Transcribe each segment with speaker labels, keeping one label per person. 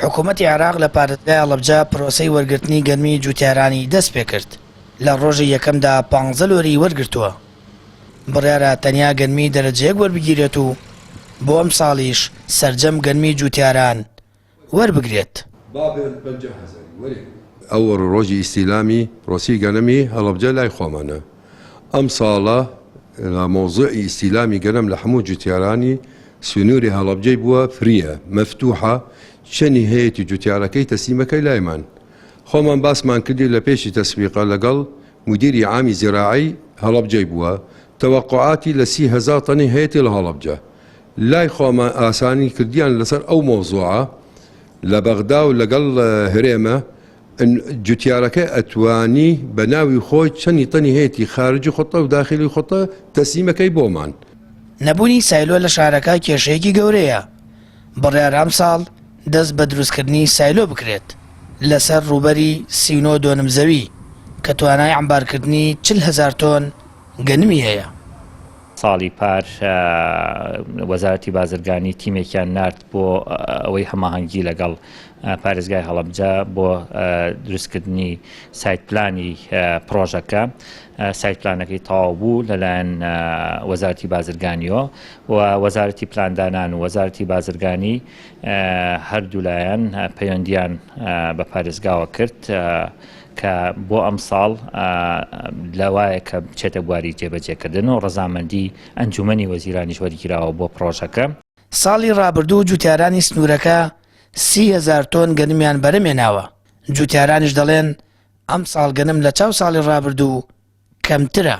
Speaker 1: حکوومەتی عێراق لە پارێزگای هەڵەبجە پرۆسەی وەرگرتنی گەرمی جوتیارانی دەست پێ کرد. لە ڕۆژی یەکەمدا 15 لۆری وەرگرتووە. بڕیارە تەنیا گەرمی دەرەجەیەک وەربگیرێت و بۆ ئەم ساڵیش سەرجەم گەرمی جوتیاران وەربگرێت.
Speaker 2: ئەو ڕۆژی ئیسیلامی ڕۆسی گەنەمی هەڵەبجە لای خۆمانە. ئەم ساڵە لە مۆزوعی ئیسیلامی گەنم لە هەموو جوتیارانی سنووری هەڵەبجەی بووە فریە مەفتوحە چەنی هەیەی جوتیارەکەی تەسلیمەکەی لایمان. خۆمان باسمان کردی لە پێشی تەسویقە لەگەڵ مدیری عامی زیراعی هەڵەبجەی بووە تەوەقعاتی لە 30,000 تەنی هەیەی لە هەڵەبجە. لای خۆمان ئاسانی کردیان لەسەر ئەو مۆزوعە لە بەغدا و لەگەڵ هەرێمە جوتیارەکە ئەتوانی بە ناوی خۆی چەندی تەنی هەیەی خارجی خۆتە و داخلی خۆتە تەسلیمەکەی بۆمان.
Speaker 1: نەبوونی سایلۆ لە شارەکە کێشەیەکی گەورەیە. بڕیار ئەم ساڵ دەست بە دروستکردنی سایلۆ بکرێت لەسەر ڕووبەری 32 زەوی کە توانای عەمبارکردنی 40,000 تۆن گەنمی هەیە.
Speaker 3: ساڵی پار وەزارەتی بازرگانی تیمێکیان نارد بۆ ئەوەی هەماهەنگی لەگەڵ پارێزگای هەڵەبجە بۆ دروستکردنی سایت پلانی پرۆژەکە. سایت پلانەکەی تەواو بوو لەلایەن وەزارەتی بازرگانیەوە و وەزارەتی پلاندانان و وەزارەتی بازرگانی هەردوو لایەن پەیوەندیان بە پارێزگاوە کرد کە بۆ ئەم ساڵ لەوایە کە بچێتە بواری جێبەجێکردن و ڕەزامەندی ئەنجومەنی وەزیرانیش وەرگیراوە بۆ پرۆژەکە.
Speaker 1: ساڵی ڕابردوو جوتیارانی سنوورەکە 30,000 تۆن گەنمیان بەرەمێناوە. جوتیارانیش دەڵێن ئەم ساڵ گەنم لە چاو ساڵی ڕابردوو کەمترە.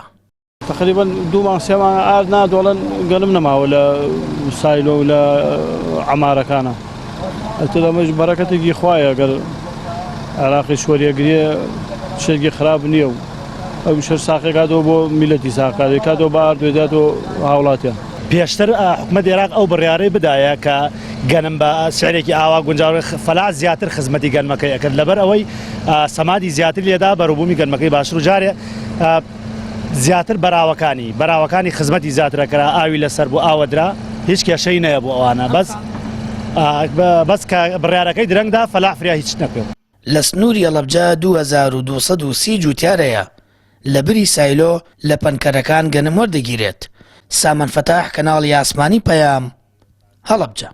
Speaker 4: تقریبا 2 مانگسێمان ئار نادۆڵن گەنم نەماوە لە سایلۆ و لە عەمارەکانە. ئەتر ئەمەش بەرەکەتێکی خوایە گەر عێراقی شوەریەگریە شتێکی خراپ نییە و ئەو شەر ساقیکاتەوە بۆ میلەتی ساقادی کاتەوە بە ئاردوێداتەوە هاوڵاتیان.
Speaker 5: پێشتر حکوومەتی عێراق ئەو بڕیارەی بدایە کە گەنم بە سعرێکی ئاوا گونجاوی فەلا زیاتر خزمەتی گەنمەکەی ئەکرد لەبەر ئەوەی سەمادی زیاتر لێدا بەڕووبوومی گەنمەکەی باشتر و جارێ زیاتر بەراوەکانی خزمەتی زیاترەکرا ئاوی لەسەر بۆ ئاوەدرا هیچ کێشەی نەیە بۆ ئەوانە بەس کە بڕیارەکەی درەنگدا فەلا فریا هیچ نەکرد.
Speaker 1: لە سنووری هەڵەبجە 2230 جوتیارەیە. لە بری سایلۆ لە پەنکەرەکان گەنم وەردەگیرێت. سامان فەتاح کەناڵی ئاسمانی پەیام هەڵەبجە.